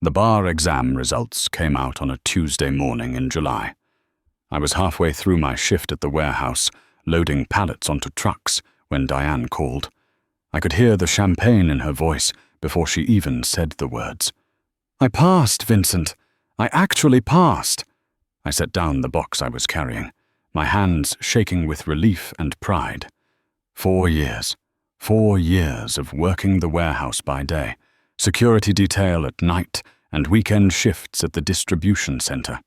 The bar exam results came out on a Tuesday morning in July. I was halfway through my shift at the warehouse, loading pallets onto trucks, when Diane called. I could hear the champagne in her voice before she even said the words. "I passed, Vincent. I actually passed." I set down the box I was carrying, my hands shaking with relief and pride. 4 years. 4 years of working the warehouse by day, security detail at night, and weekend shifts at the distribution center.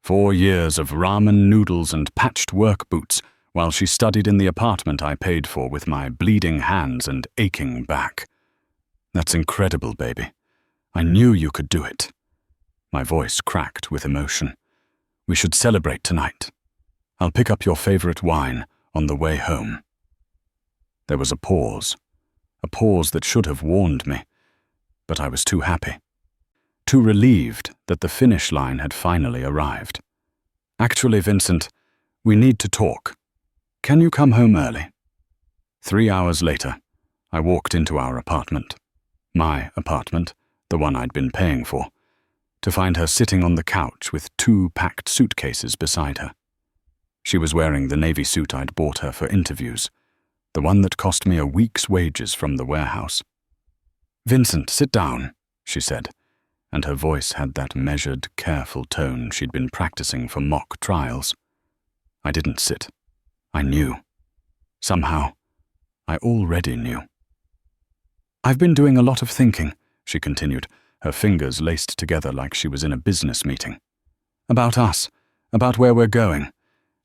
4 years of ramen noodles and patched work boots while she studied in the apartment I paid for with my bleeding hands and aching back. That's incredible, baby. I knew you could do it. My voice cracked with emotion. We should celebrate tonight. I'll pick up your favorite wine on the way home. There was a pause that should have warned me, but I was too happy, too relieved that the finish line had finally arrived. Actually, Vincent, we need to talk. Can you come home early? 3 hours later, I walked into our apartment, my apartment, the one I'd been paying for, to find her sitting on the couch with 2 packed suitcases beside her. She was wearing the navy suit I'd bought her for interviews, the one that cost me a week's wages from the warehouse. "Vincent, sit down," she said, and her voice had that measured, careful tone she'd been practicing for mock trials. I didn't sit. I knew. Somehow, I already knew. "I've been doing a lot of thinking," she continued, her fingers laced together like she was in a business meeting. "About us, about where we're going,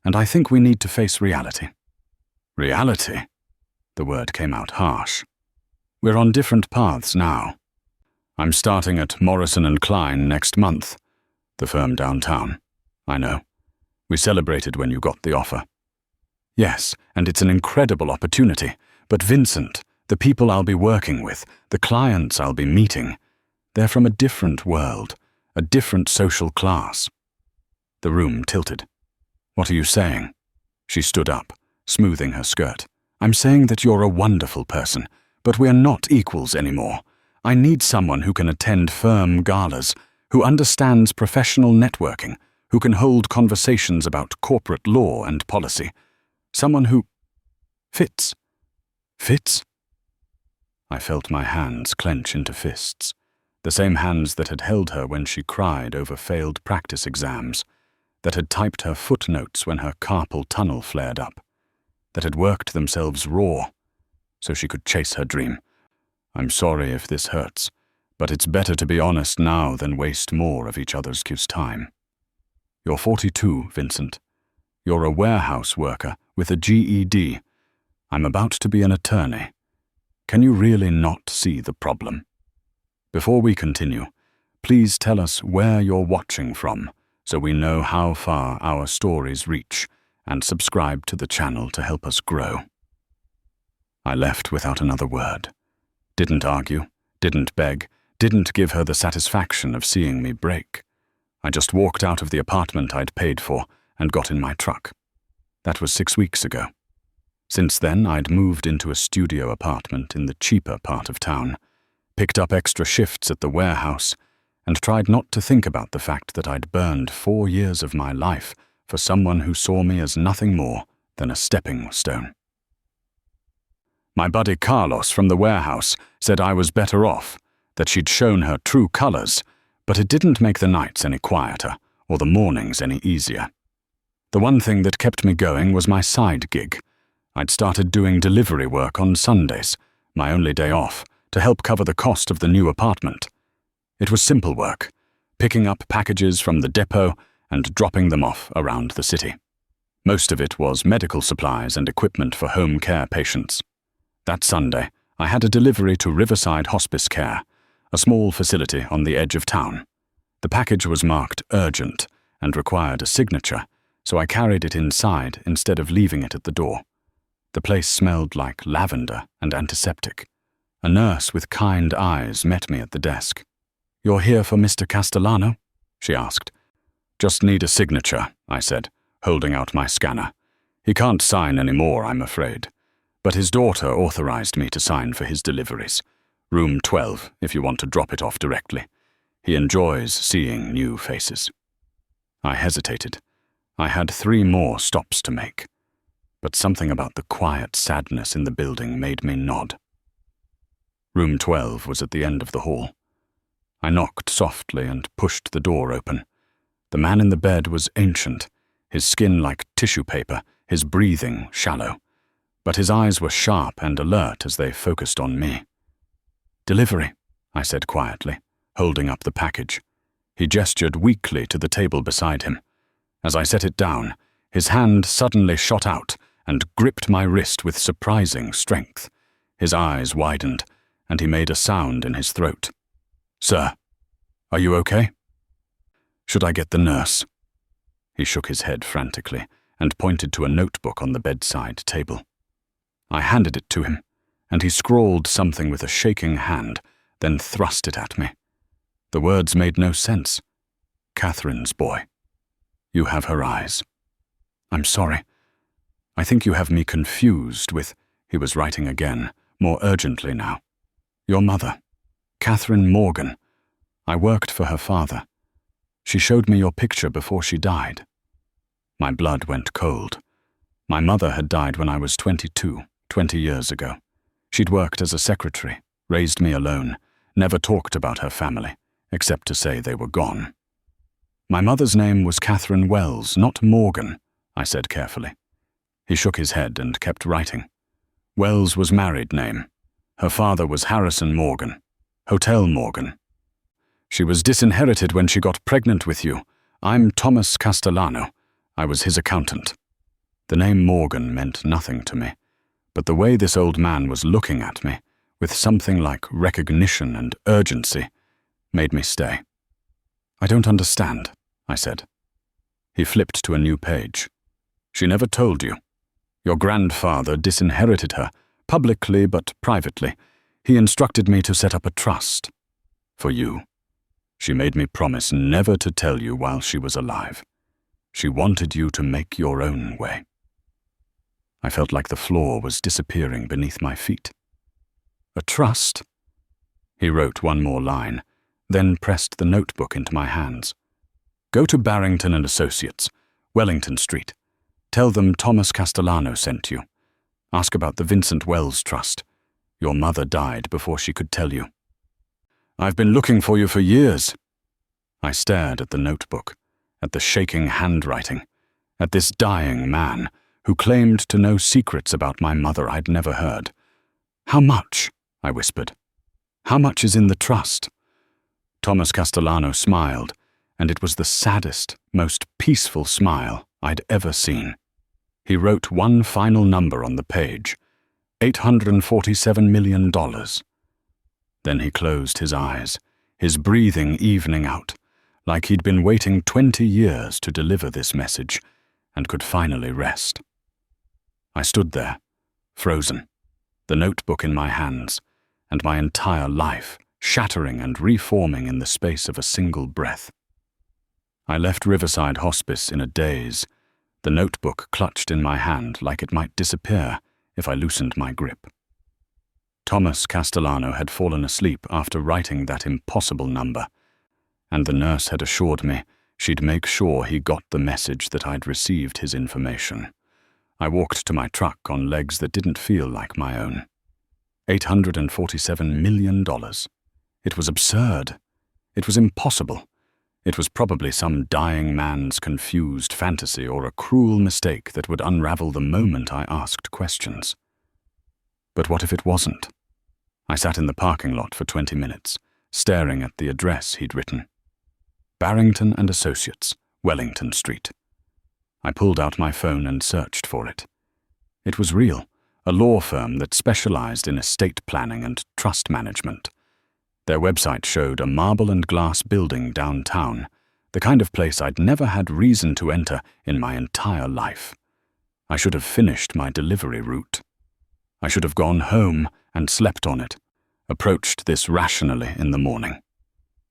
and I think we need to face reality." "Reality?" The word came out harsh. "We're on different paths now. I'm starting at Morrison & Klein next month, the firm downtown. I know. We celebrated when you got the offer. Yes, and it's an incredible opportunity. But Vincent, the people I'll be working with, the clients I'll be meeting, they're from a different world, a different social class." The room tilted. "What are you saying?" She stood up, smoothing her skirt. "I'm saying that you're a wonderful person, but we're not equals anymore. I need someone who can attend firm galas, who understands professional networking, who can hold conversations about corporate law and policy. Someone who fits." "Fits?" I felt my hands clench into fists, the same hands that had held her when she cried over failed practice exams, that had typed her footnotes when her carpal tunnel flared up, that had worked themselves raw so she could chase her dream. I'm sorry if this hurts, but it's better to be honest now than waste more of each other's time. You're 42, Vincent. You're a warehouse worker with a GED. I'm about to be an attorney. Can you really not see the problem? Before we continue, please tell us where you're watching from so we know how far our stories reach, and subscribe to the channel to help us grow. I left without another word. Didn't argue, didn't beg, didn't give her the satisfaction of seeing me break. I just walked out of the apartment I'd paid for and got in my truck. That was 6 weeks ago. Since then, I'd moved into a studio apartment in the cheaper part of town, picked up extra shifts at the warehouse, and tried not to think about the fact that I'd burned 4 years of my life for someone who saw me as nothing more than a stepping stone. My buddy Carlos from the warehouse said I was better off, that she'd shown her true colors, but it didn't make the nights any quieter or the mornings any easier. The one thing that kept me going was my side gig. I'd started doing delivery work on Sundays, my only day off, to help cover the cost of the new apartment. It was simple work, picking up packages from the depot and dropping them off around the city. Most of it was medical supplies and equipment for home care patients. That Sunday, I had a delivery to Riverside Hospice Care, a small facility on the edge of town. The package was marked urgent and required a signature, so I carried it inside instead of leaving it at the door. The place smelled like lavender and antiseptic. A nurse with kind eyes met me at the desk. "You're here for Mr. Castellano?" she asked. "Just need a signature," I said, holding out my scanner. "He can't sign anymore, I'm afraid. But his daughter authorized me to sign for his deliveries. Room 12, if you want to drop it off directly. He enjoys seeing new faces. I hesitated. I had 3 more stops to make. But something about the quiet sadness in the building made me nod. Room 12 was at the end of the hall. I knocked softly and pushed the door open. The man in the bed was ancient, his skin like tissue paper, his breathing shallow. But his eyes were sharp and alert as they focused on me. "Delivery," I said quietly, holding up the package. He gestured weakly to the table beside him. As I set it down, his hand suddenly shot out and gripped my wrist with surprising strength. His eyes widened, and he made a sound in his throat. "Sir, are you okay? Should I get the nurse?" He shook his head frantically and pointed to a notebook on the bedside table. I handed it to him, and he scrawled something with a shaking hand, then thrust it at me. The words made no sense. "Catherine's boy. You have her eyes. I'm sorry. I think you have me confused with," he was writing again, more urgently now. "Your mother, Catherine Morgan. I worked for her father. She showed me your picture before she died." My blood went cold. My mother had died when I was 22, 20 years ago. She'd worked as a secretary, raised me alone, never talked about her family, except to say they were gone. "My mother's name was Catherine Wells, not Morgan," I said carefully. He shook his head and kept writing. "Wells was married name. Her father was Harrison Morgan, Hotel Morgan. She was disinherited when she got pregnant with you. I'm Thomas Castellano. I was his accountant." The name Morgan meant nothing to me, but the way this old man was looking at me, with something like recognition and urgency, made me stay. "I don't understand," I said. He flipped to a new page. "She never told you. Your grandfather disinherited her, publicly but privately. He instructed me to set up a trust. For you. She made me promise never to tell you while she was alive. She wanted you to make your own way." I felt like the floor was disappearing beneath my feet. "A trust?" He wrote one more line, then pressed the notebook into my hands. "Go to Barrington and Associates, Wellington Street. Tell them Thomas Castellano sent you. Ask about the Vincent Wells Trust. Your mother died before she could tell you. I've been looking for you for years." I stared at the notebook, at the shaking handwriting, at this dying man who claimed to know secrets about my mother I'd never heard. "How much?" I whispered. "How much is in the trust?" Thomas Castellano smiled, and it was the saddest, most peaceful smile I'd ever seen. He wrote one final number on the page, $847 million. Then he closed his eyes, his breathing evening out, like he'd been waiting 20 years to deliver this message, and could finally rest. I stood there, frozen, the notebook in my hands, and my entire life shattering and reforming in the space of a single breath. I left Riverside Hospice in a daze, the notebook clutched in my hand like it might disappear if I loosened my grip. Thomas Castellano had fallen asleep after writing that impossible number, and the nurse had assured me she'd make sure he got the message that I'd received his information. I walked to my truck on legs that didn't feel like my own. $847 million. It was absurd. It was impossible. It was probably some dying man's confused fantasy or a cruel mistake that would unravel the moment I asked questions. But what if it wasn't? I sat in the parking lot for 20 minutes, staring at the address he'd written. Barrington and Associates, Wellington Street. I pulled out my phone and searched for it. It was real, a law firm that specialized in estate planning and trust management. Their website showed a marble and glass building downtown, the kind of place I'd never had reason to enter in my entire life. I should have finished my delivery route. I should have gone home and slept on it, approached this rationally in the morning.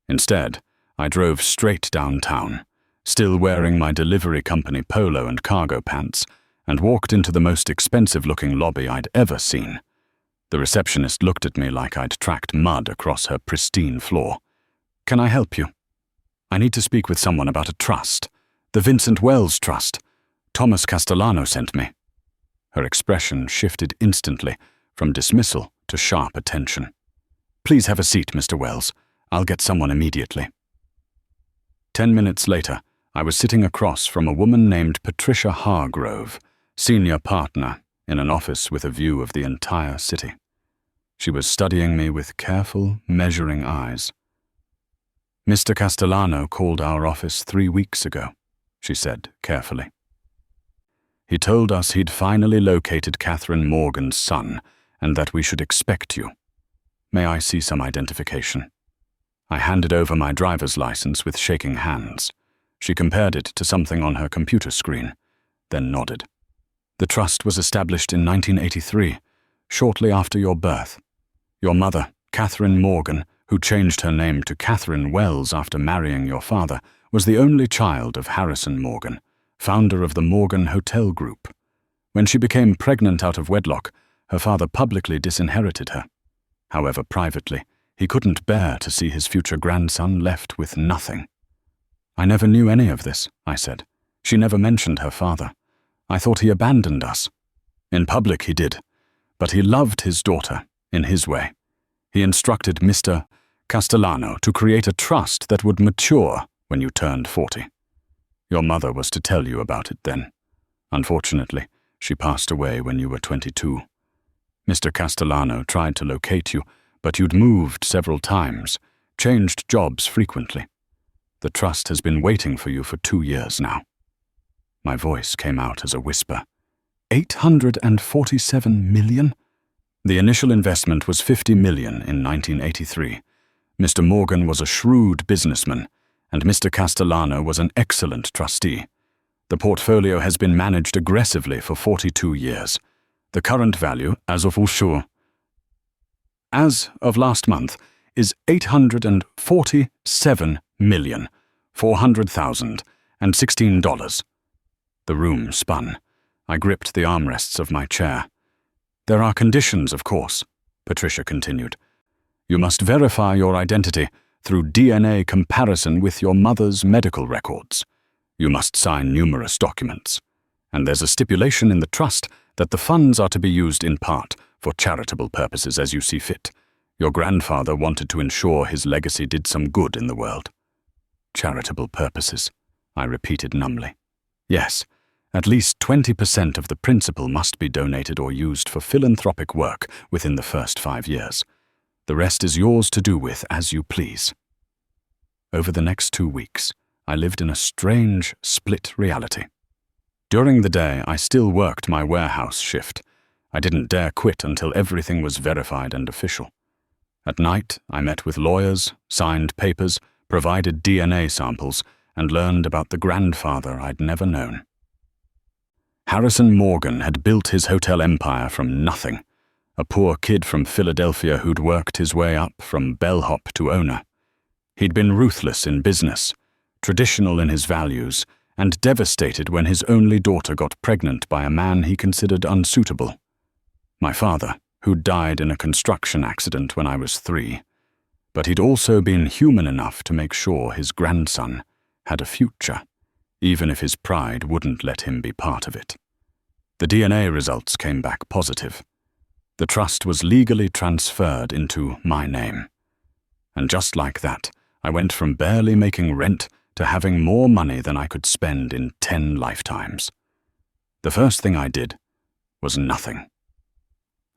Instead, I drove straight downtown, still wearing my delivery company polo and cargo pants, and walked into the most expensive-looking lobby I'd ever seen. The receptionist looked at me like I'd tracked mud across her pristine floor. "Can I help you?" I need to speak with someone about a trust. The Vincent Wells Trust. Thomas Castellano sent me." Her expression shifted instantly from dismissal to sharp attention. "Please have a seat, Mr. Wells. I'll get someone immediately." 10 minutes later, I was sitting across from a woman named Patricia Hargrove, senior partner, in an office with a view of the entire city. She was studying me with careful, measuring eyes. "Mr. Castellano called our office 3 weeks ago," she said carefully. "He told us he'd finally located Catherine Morgan's son and that we should expect you. May I see some identification?" I handed over my driver's license with shaking hands. She compared it to something on her computer screen, then nodded. "The trust was established in 1983, shortly after your birth. Your mother, Catherine Morgan, who changed her name to Catherine Wells after marrying your father, was the only child of Harrison Morgan, founder of the Morgan Hotel Group. When she became pregnant out of wedlock, her father publicly disinherited her. However, privately, he couldn't bear to see his future grandson left with nothing." "I never knew any of this," I said. "She never mentioned her father. I thought he abandoned us." "In public he did, but he loved his daughter, in his way. He instructed Mr. Castellano to create a trust that would mature when you turned 40. Your mother was to tell you about it then. Unfortunately, she passed away when you were 22. Mr. Castellano tried to locate you, but you'd moved several times, changed jobs frequently. The trust has been waiting for you for 2 years now." My voice came out as a whisper. $847 million? The initial investment was $50 million in 1983. Mr. Morgan was a shrewd businessman, and Mr. Castellano was an excellent trustee. The portfolio has been managed aggressively for 42 years. The current value, as of last month, is $847,400,016. The room spun. I gripped the armrests of my chair. "There are conditions, of course," Patricia continued. "You must verify your identity through DNA comparison with your mother's medical records. You must sign numerous documents. And there's a stipulation in the trust that the funds are to be used in part for charitable purposes as you see fit. Your grandfather wanted to ensure his legacy did some good in the world." "Charitable purposes," I repeated numbly. "Yes, at least 20% of the principal must be donated or used for philanthropic work within the first 5 years. The rest is yours to do with as you please." Over the next 2 weeks, I lived in a strange, split reality. During the day, I still worked my warehouse shift. I didn't dare quit until everything was verified and official. At night, I met with lawyers, signed papers, provided DNA samples, and learned about the grandfather I'd never known. Harrison Morgan had built his hotel empire from nothing, a poor kid from Philadelphia who'd worked his way up from bellhop to owner. He'd been ruthless in business, traditional in his values, and devastated when his only daughter got pregnant by a man he considered unsuitable. My father, who'd died in a construction accident when I was 3, but he'd also been human enough to make sure his grandson had a future, even if his pride wouldn't let him be part of it. The DNA results came back positive. The trust was legally transferred into my name. And just like that, I went from barely making rent to having more money than I could spend in 10 lifetimes. The first thing I did was nothing.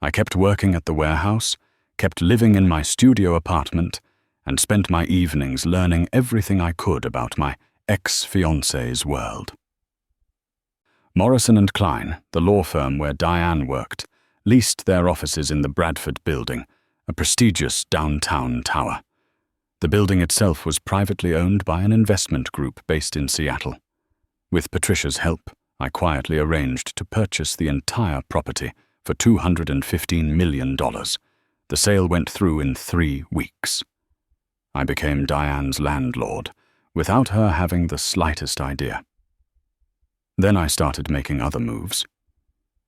I kept working at the warehouse, kept living in my studio apartment, and spent my evenings learning everything I could about my ex-fiancé's world. Morrison & Klein, the law firm where Diane worked, leased their offices in the Bradford Building, a prestigious downtown tower. The building itself was privately owned by an investment group based in Seattle. With Patricia's help, I quietly arranged to purchase the entire property for $215 million. The sale went through in 3 weeks. I became Diane's landlord, without her having the slightest idea. Then I started making other moves.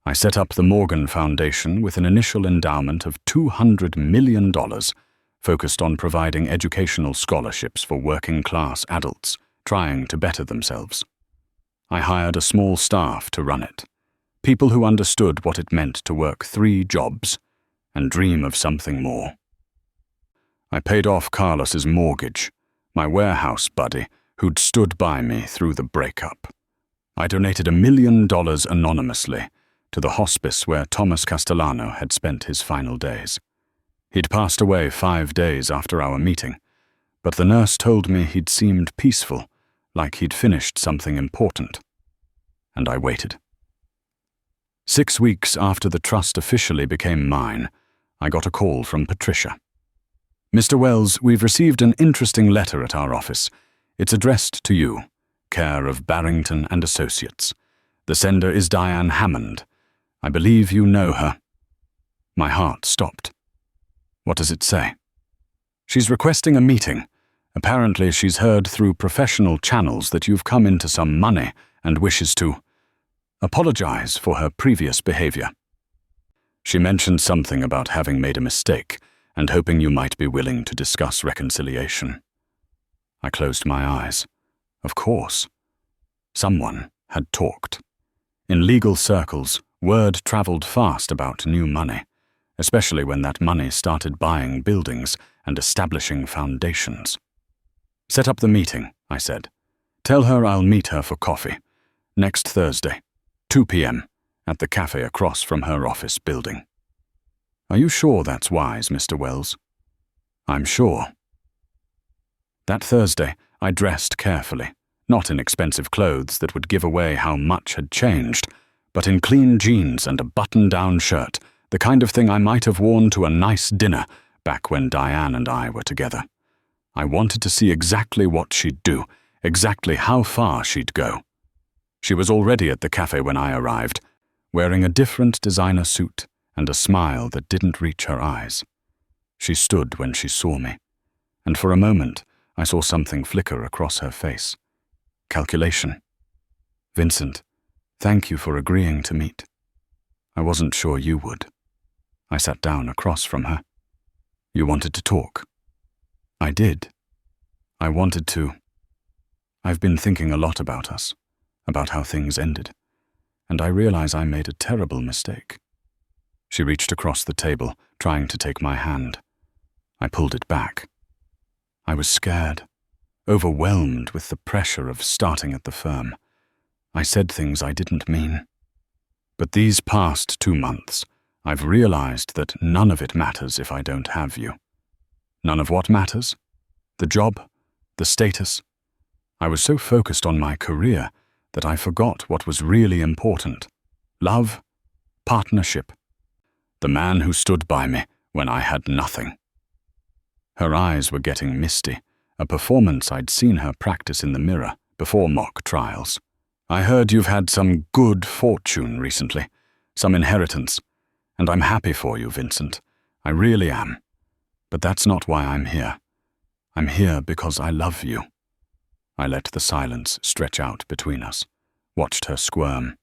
I set up the Morgan Foundation with an initial endowment of $200 million, focused on providing educational scholarships for working-class adults trying to better themselves. I hired a small staff to run it, people who understood what it meant to work 3 jobs and dream of something more. I paid off Carlos's mortgage, my warehouse buddy who'd stood by me through the breakup. I donated $1 million anonymously to the hospice where Thomas Castellano had spent his final days. He'd passed away 5 days after our meeting, but the nurse told me he'd seemed peaceful, like he'd finished something important. And I waited. 6 weeks after the trust officially became mine, I got a call from Patricia. "Mr. Wells, we've received an interesting letter at our office. It's addressed to you, care of Barrington and Associates. The sender is Diane Hammond. I believe you know her." My heart stopped. "What does it say?" "She's requesting a meeting. Apparently she's heard through professional channels that you've come into some money and wishes to apologize for her previous behavior. She mentioned something about having made a mistake and hoping you might be willing to discuss reconciliation." I closed my eyes. Of course. Someone had talked. In legal circles, word traveled fast about new money, especially when that money started buying buildings and establishing foundations. "Set up the meeting," I said. "Tell her I'll meet her for coffee. Next Thursday, 2 p.m., at the cafe across from her office building." "Are you sure that's wise, Mr. Wells?" "I'm sure." That Thursday, I dressed carefully, not in expensive clothes that would give away how much had changed, but in clean jeans and a button-down shirt, the kind of thing I might have worn to a nice dinner back when Diane and I were together. I wanted to see exactly what she'd do, exactly how far she'd go. She was already at the cafe when I arrived, wearing a different designer suit and a smile that didn't reach her eyes. She stood when she saw me, and for a moment I saw something flicker across her face. Calculation. "Vincent, thank you for agreeing to meet. I wasn't sure you would." I sat down across from her. "You wanted to talk?" "I did. I wanted to. I've been thinking a lot about us, about how things ended, and I realize I made a terrible mistake." She reached across the table, trying to take my hand. I pulled it back. I was scared, overwhelmed with the pressure of starting at the firm. I said things I didn't mean. But these past 2 months, I've realized that none of it matters if I don't have you. None of what matters? The job? The status? I was so focused on my career that I forgot what was really important. Love, partnership, the man who stood by me when I had nothing. Her eyes were getting misty, a performance I'd seen her practice in the mirror before mock trials. "I heard you've had some good fortune recently, some inheritance, and I'm happy for you, Vincent. I really am. But that's not why I'm here. I'm here because I love you." I let the silence stretch out between us, watched her squirm,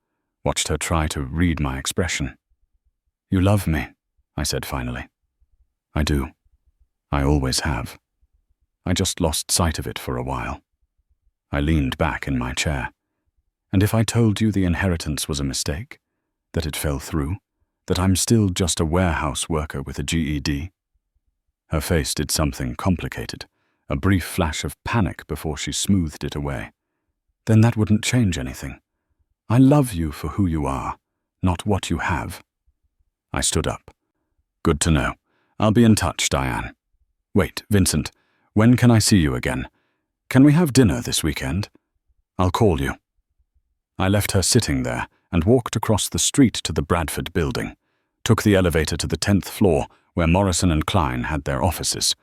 watched her try to read my expression. "You love me," I said finally. "I do. I always have. I just lost sight of it for a while." I leaned back in my chair. "And if I told you the inheritance was a mistake, that it fell through, that I'm still just a warehouse worker with a GED?" Her face did something complicated, a brief flash of panic before she smoothed it away. "Then that wouldn't change anything. I love you for who you are, not what you have." I stood up. "Good to know. I'll be in touch, Diane. Wait, Vincent, when can I see you again? Can we have dinner this weekend? I'll call you." I left her sitting there and walked across the street to the Bradford building, took the elevator to the 10th floor where Morrison and Klein had their offices,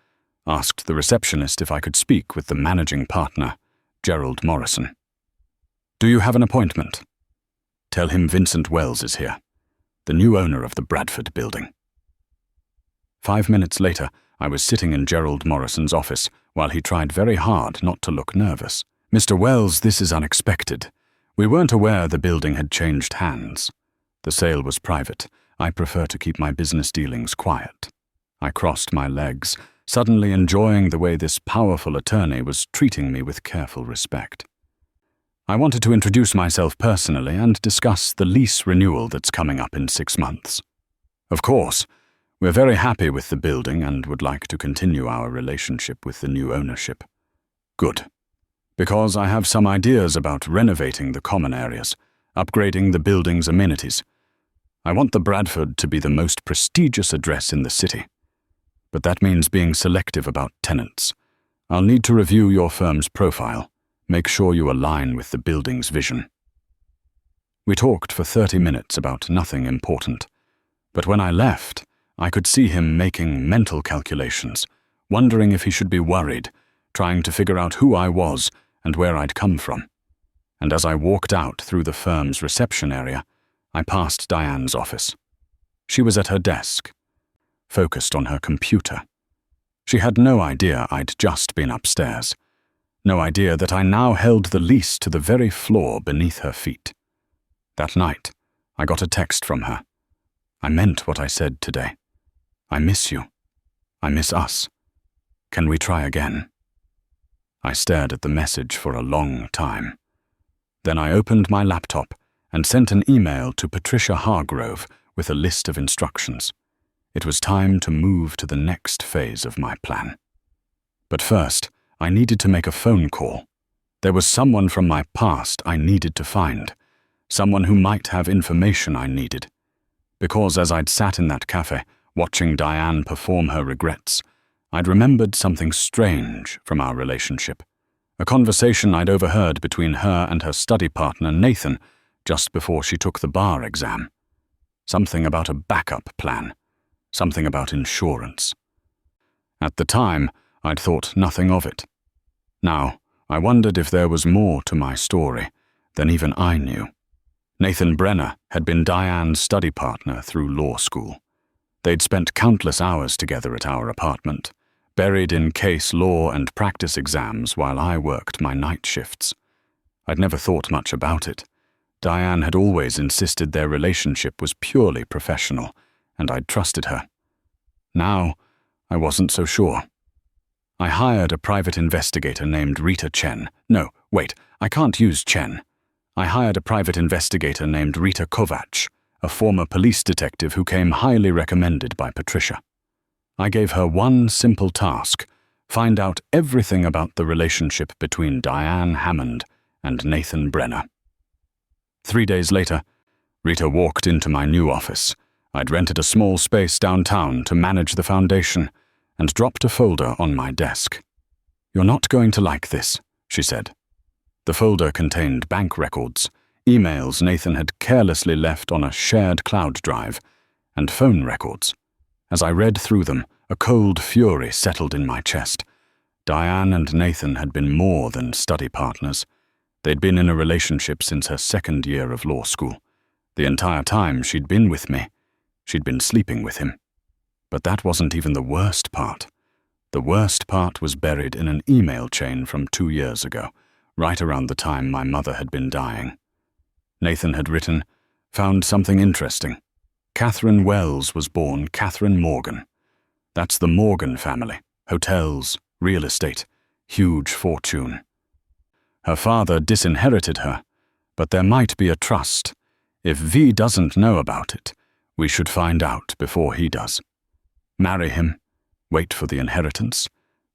asked the receptionist if I could speak with the managing partner, Gerald Morrison. "Do you have an appointment?" "Tell him Vincent Wells is here, the new owner of the Bradford building." 5 minutes later, I was sitting in Gerald Morrison's office while he tried very hard not to look nervous. "Mr. Wells, this is unexpected. We weren't aware the building had changed hands. The sale was private. I prefer to keep my business dealings quiet." I crossed my legs, suddenly enjoying the way this powerful attorney was treating me with careful respect. I wanted to introduce myself personally and discuss the lease renewal that's coming up in 6 months. Of course, we're very happy with the building and would like to continue our relationship with the new ownership. Good. Because I have some ideas about renovating the common areas, upgrading the building's amenities. I want the Bradford to be the most prestigious address in the city. But that means being selective about tenants. I'll need to review your firm's profile. Make sure you align with the building's vision. We talked for 30 minutes about nothing important. But when I left, I could see him making mental calculations, wondering if he should be worried, trying to figure out who I was and where I'd come from. And as I walked out through the firm's reception area, I passed Diane's office. She was at her desk, focused on her computer. She had no idea I'd just been upstairs. No idea that I now held the lease to the very floor beneath her feet. That night, I got a text from her. I meant what I said today. I miss you. I miss us. Can we try again? I stared at the message for a long time. Then I opened my laptop and sent an email to Patricia Hargrove with a list of instructions. It was time to move to the next phase of my plan. But first, I needed to make a phone call. There was someone from my past I needed to find, someone who might have information I needed. Because as I'd sat in that cafe, watching Diane perform her regrets, I'd remembered something strange from our relationship. A conversation I'd overheard between her and her study partner, Nathan, just before she took the bar exam. Something about a backup plan. Something about insurance. At the time, I'd thought nothing of it. Now, I wondered if there was more to my story than even I knew. Nathan Brenner had been Diane's study partner through law school. They'd spent countless hours together at our apartment, buried in case law and practice exams while I worked my night shifts. I'd never thought much about it. Diane had always insisted their relationship was purely professional, and I'd trusted her. Now, I wasn't so sure. I hired a private investigator named Rita Chen. No, wait, I can't use Chen. I hired a private investigator named Rita Kovacs, a former police detective who came highly recommended by Patricia. I gave her one simple task: find out everything about the relationship between Diane Hammond and Nathan Brenner. 3 days later, Rita walked into my new office. I'd rented a small space downtown to manage the foundation, and dropped a folder on my desk. "You're not going to like this," she said. The folder contained bank records, emails Nathan had carelessly left on a shared cloud drive, and phone records. As I read through them, a cold fury settled in my chest. Diane and Nathan had been more than study partners. They'd been in a relationship since her 2nd year of law school. The entire time she'd been with me, she'd been sleeping with him. But that wasn't even the worst part. The worst part was buried in an email chain from 2 years ago, right around the time my mother had been dying. Nathan had written, "Found something interesting. Catherine Wells was born Catherine Morgan. That's the Morgan family. Hotels, real estate, huge fortune. Her father disinherited her, but there might be a trust. If V doesn't know about it, we should find out before he does. Marry him, wait for the inheritance,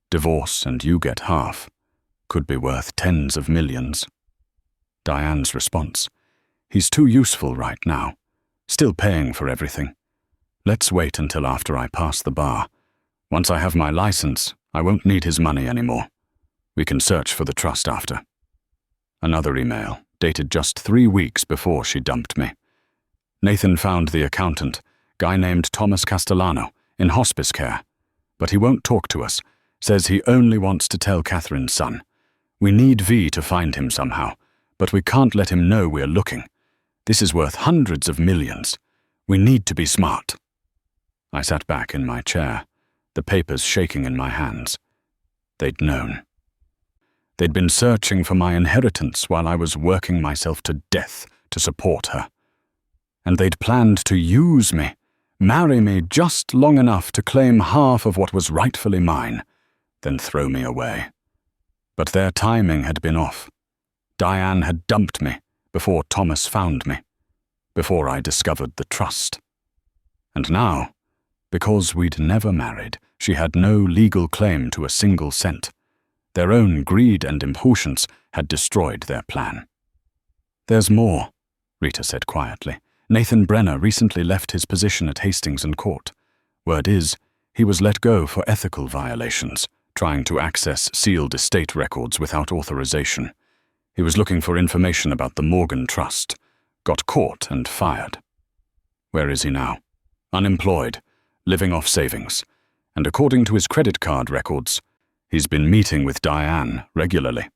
divorce and you get half. Could be worth tens of millions." Diane's response: "He's too useful right now. Still paying for everything. Let's wait until after I pass the bar. Once I have my license, I won't need his money anymore. We can search for the trust after." Another email, dated just 3 weeks before she dumped me. Nathan found the accountant, guy named Thomas Castellano, in hospice care. But he won't talk to us, says he only wants to tell Catherine's son. We need V to find him somehow, but we can't let him know we're looking. This is worth hundreds of millions. We need to be smart. I sat back in my chair, the papers shaking in my hands. They'd known. They'd been searching for my inheritance while I was working myself to death to support her. And they'd planned to use me, marry me just long enough to claim half of what was rightfully mine, then throw me away. But their timing had been off. Diane had dumped me before Thomas found me, before I discovered the trust. And now, because we'd never married, she had no legal claim to a single cent. Their own greed and impatience had destroyed their plan. "There's more," Rita said quietly. "Nathan Brenner recently left his position at Hastings and Court. Word is, he was let go for ethical violations, trying to access sealed estate records without authorization. He was looking for information about the Morgan Trust, got caught and fired. Where is he now? Unemployed, living off savings, and according to his credit card records, he's been meeting with Diane regularly.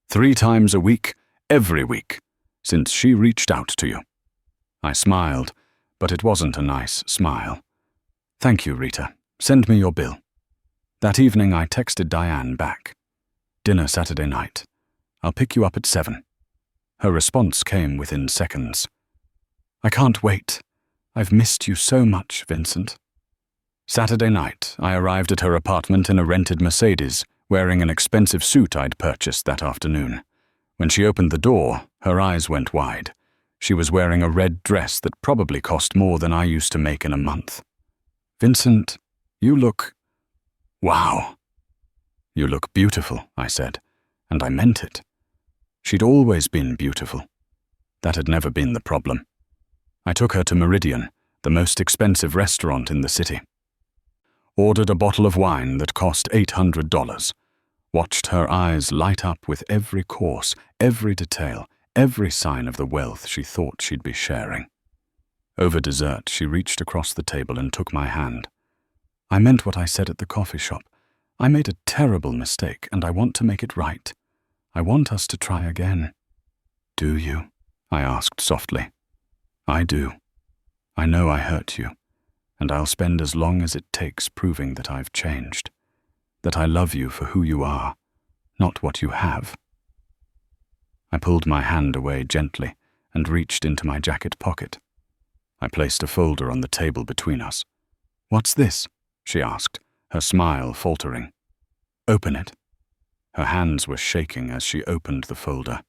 3 times a week, every week, since she reached out to you." I smiled, but it wasn't a nice smile. "Thank you, Rita. Send me your bill." That evening I texted Diane back. "Dinner Saturday night. I'll pick you up at 7. Her response came within seconds. "I can't wait. I've missed you so much, Vincent." Saturday night, I arrived at her apartment in a rented Mercedes, wearing an expensive suit I'd purchased that afternoon. When she opened the door, her eyes went wide. She was wearing a red dress that probably cost more than I used to make in a month. "Vincent, you look—" "Wow." "You look beautiful," I said, and I meant it. She'd always been beautiful. That had never been the problem. I took her to Meridian, the most expensive restaurant in the city. Ordered a bottle of wine that cost $800. Watched her eyes light up with every course, every detail, every sign of the wealth she thought she'd be sharing. Over dessert, she reached across the table and took my hand. "I meant what I said at the coffee shop. I made a terrible mistake, and I want to make it right. I want us to try again." "Do you?" I asked softly. "I do. I know I hurt you, and I'll spend as long as it takes proving that I've changed, that I love you for who you are, not what you have." I pulled my hand away gently and reached into my jacket pocket. I placed a folder on the table between us. "What's this?" she asked, her smile faltering. "Open it." Her hands were shaking as she opened the folder.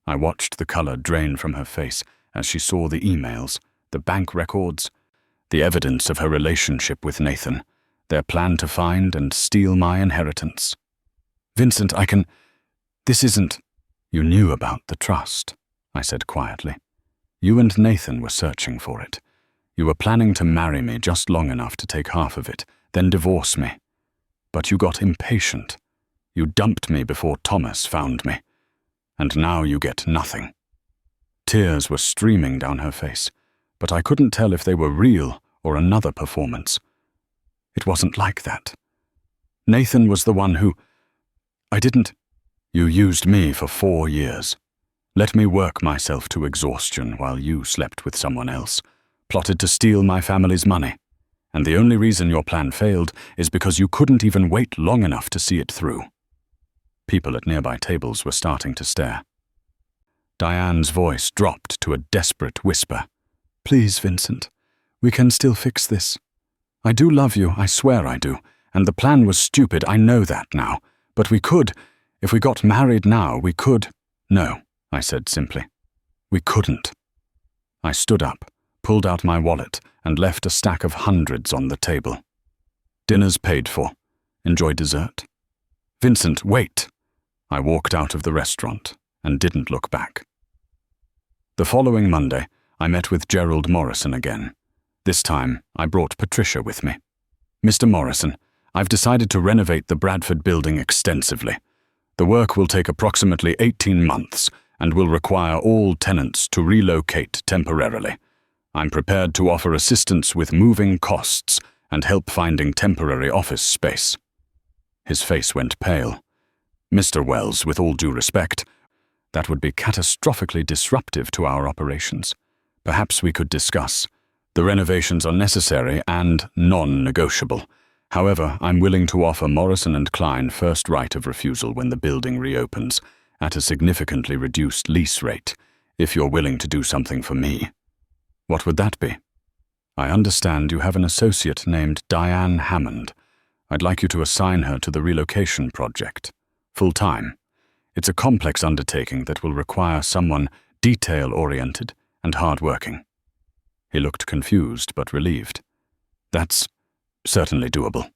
I watched the color drain from her face as she saw the emails, the bank records, the evidence of her relationship with Nathan, their plan to find and steal my inheritance. "Vincent, this isn't—" "You knew about the trust," I said quietly. "You and Nathan were searching for it. You were planning to marry me just long enough to take half of it, then divorce me. But you got impatient. You dumped me before Thomas found me. And now you get nothing." Tears were streaming down her face, but I couldn't tell if they were real or another performance. It wasn't like that. Nathan was the one who— I didn't— "You used me for 4 years. Let me work myself to exhaustion while you slept with someone else, plotted to steal my family's money. And the only reason your plan failed is because you couldn't even wait long enough to see it through." People at nearby tables were starting to stare. Diane's voice dropped to a desperate whisper. "Please, Vincent, we can still fix this. I do love you, I swear I do, and the plan was stupid, I know that now. But we could, if we got married now, we could—" "No," I said simply. "We couldn't." I stood up, pulled out my wallet, and left a stack of hundreds on the table. "Dinner's paid for. Enjoy dessert." "Vincent, wait!" I walked out of the restaurant and didn't look back. The following Monday, I met with Gerald Morrison again. This time, I brought Patricia with me. "Mr. Morrison, I've decided to renovate the Bradford building extensively. The work will take approximately 18 months and will require all tenants to relocate temporarily. I'm prepared to offer assistance with moving costs and help finding temporary office space." His face went pale. "Mr. Wells, with all due respect, that would be catastrophically disruptive to our operations. Perhaps we could discuss. The renovations are necessary and non-negotiable. However, I'm willing to offer Morrison & Klein first right of refusal when the building reopens, at a significantly reduced lease rate, if you're willing to do something for me." "What would that be?" I understand you have an associate named Diane Hammond. I'd like you to assign her to the relocation project. Full-time. It's a complex undertaking that will require someone detail-oriented and hard-working. He looked confused but relieved. That's certainly doable.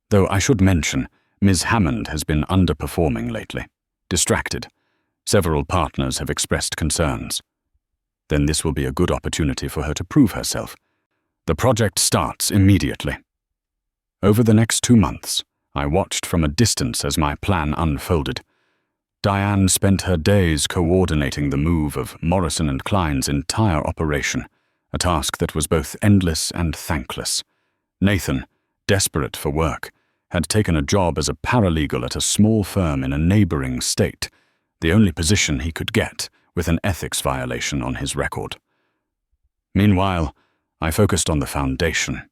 Though I should mention, Ms. Hammond has been underperforming lately. Distracted. Several partners have expressed concerns. Then this will be a good opportunity for her to prove herself. The project starts immediately. Over the next 2 months, I watched from a distance as my plan unfolded. Diane spent her days coordinating the move of Morrison & Klein's entire operation, a task that was both endless and thankless. Nathan, desperate for work, had taken a job as a paralegal at a small firm in a neighboring state, the only position he could get with an ethics violation on his record. Meanwhile, I focused on the foundation.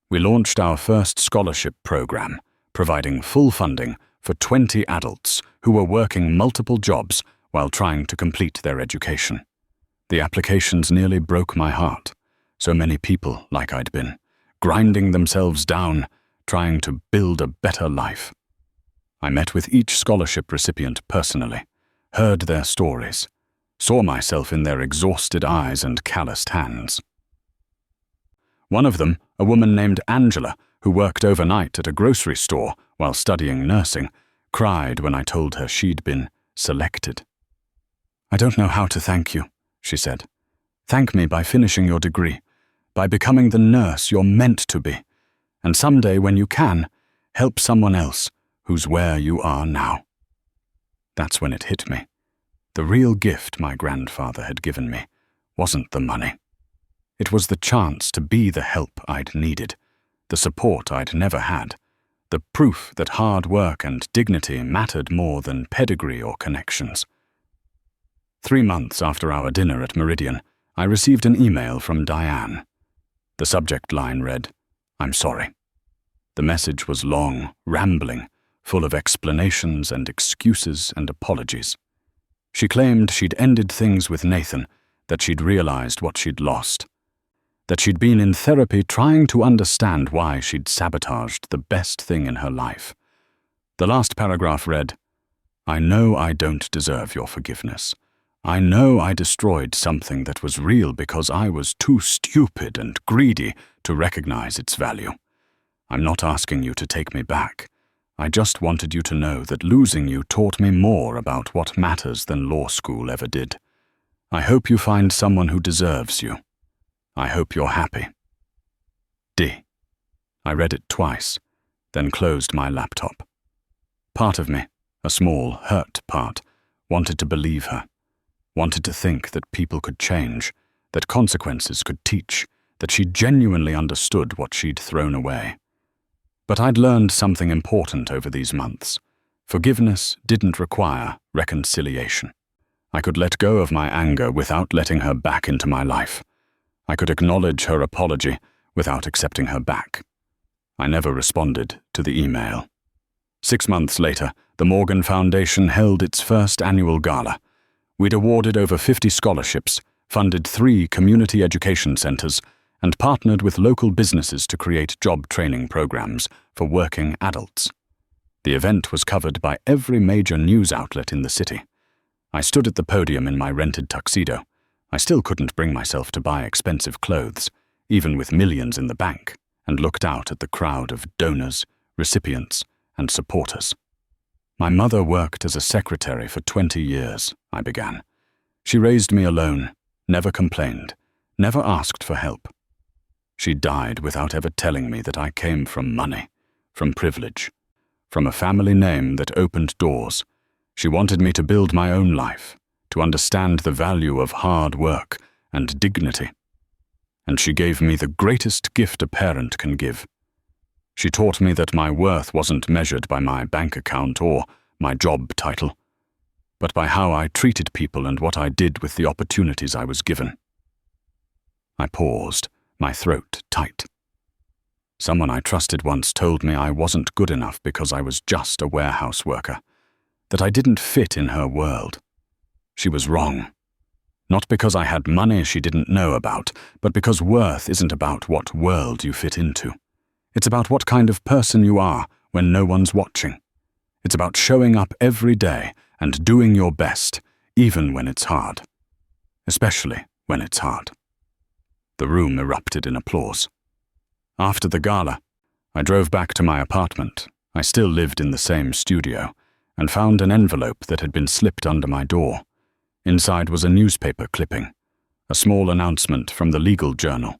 We launched our first scholarship program, providing full funding for 20 adults who were working multiple jobs while trying to complete their education. The applications nearly broke my heart. So many people, like I'd been, grinding themselves down, trying to build a better life. I met with each scholarship recipient personally, heard their stories, saw myself in their exhausted eyes and calloused hands. One of them, a woman named Angela, who worked overnight at a grocery store while studying nursing, cried when I told her she'd been selected. "I don't know how to thank you," she said. "Thank me by finishing your degree, by becoming the nurse you're meant to be, and someday when you can, help someone else who's where you are now." That's when it hit me. The real gift my grandfather had given me wasn't the money. It was the chance to be the help I'd needed, the support I'd never had, the proof that hard work and dignity mattered more than pedigree or connections. 3 months after our dinner at Meridian, I received an email from Diane. The subject line read, "I'm sorry." The message was long, rambling, full of explanations and excuses and apologies. She claimed she'd ended things with Nathan, that she'd realized what she'd lost, that she'd been in therapy trying to understand why she'd sabotaged the best thing in her life. The last paragraph read, "I know I don't deserve your forgiveness. I know I destroyed something that was real because I was too stupid and greedy to recognize its value. I'm not asking you to take me back. I just wanted you to know that losing you taught me more about what matters than law school ever did. I hope you find someone who deserves you. I hope you're happy. D." I read it twice, then closed my laptop. Part of me, a small, hurt part, wanted to believe her, wanted to think that people could change, that consequences could teach, that she genuinely understood what she'd thrown away. But I'd learned something important over these months. Forgiveness didn't require reconciliation. I could let go of my anger without letting her back into my life. I could acknowledge her apology without accepting her back. I never responded to the email. 6 months later, the Morgan Foundation held its first annual gala. We'd awarded over 50 scholarships, funded 3 community education centers, and partnered with local businesses to create job training programs for working adults. The event was covered by every major news outlet in the city. I stood at the podium in my rented tuxedo. I still couldn't bring myself to buy expensive clothes, even with millions in the bank, and looked out at the crowd of donors, recipients, and supporters. "My mother worked as a secretary for 20 years, I began. She raised me alone, never complained, never asked for help. She died without ever telling me that I came from money, from privilege, from a family name that opened doors. She wanted me to build my own life, to understand the value of hard work and dignity. And she gave me the greatest gift a parent can give. She taught me that my worth wasn't measured by my bank account or my job title, but by how I treated people and what I did with the opportunities I was given." I paused, my throat tight. Someone I trusted once told me I wasn't good enough because I was just a warehouse worker, that I didn't fit in her world. She was wrong. Not because I had money she didn't know about, but because worth isn't about what world you fit into. It's about what kind of person you are when no one's watching. It's about showing up every day and doing your best, even when it's hard. Especially when it's hard. The room erupted in applause. After the gala, I drove back to my apartment. I still lived in the same studio, and found an envelope that had been slipped under my door. Inside was a newspaper clipping, a small announcement from the legal journal.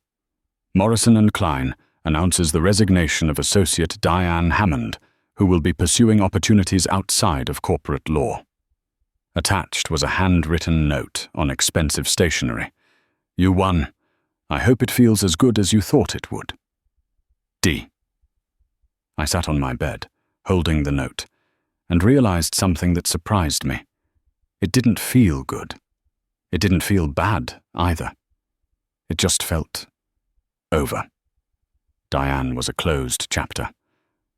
Morrison & Klein announces the resignation of Associate Diane Hammond, who will be pursuing opportunities outside of corporate law. Attached was a handwritten note on expensive stationery. You won. I hope it feels as good as you thought it would. D. I sat on my bed, holding the note, and realized something that surprised me. It didn't feel good. It didn't feel bad, either. It just felt over. Diane was a closed chapter.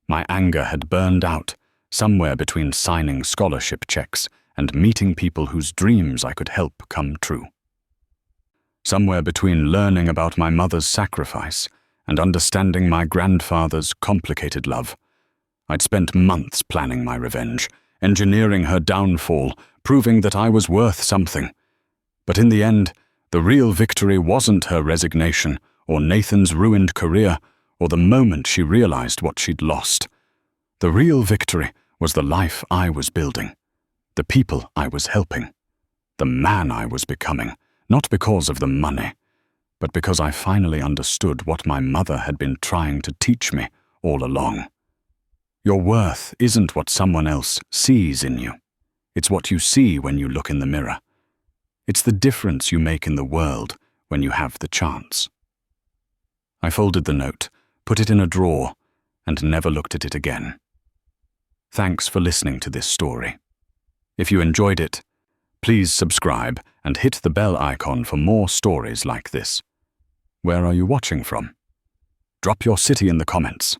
My anger had burned out, somewhere between signing scholarship checks and meeting people whose dreams I could help come true. Somewhere between learning about my mother's sacrifice and understanding my grandfather's complicated love. I'd spent months planning my revenge, engineering her downfall, proving that I was worth something. But in the end, the real victory wasn't her resignation, or Nathan's ruined career, or the moment she realized what she'd lost. The real victory was the life I was building, the people I was helping, the man I was becoming, not because of the money, but because I finally understood what my mother had been trying to teach me all along. Your worth isn't what someone else sees in you. It's what you see when you look in the mirror. It's the difference you make in the world when you have the chance. I folded the note, put it in a drawer, and never looked at it again. Thanks for listening to this story. If you enjoyed it, please subscribe and hit the bell icon for more stories like this. Where are you watching from? Drop your city in the comments.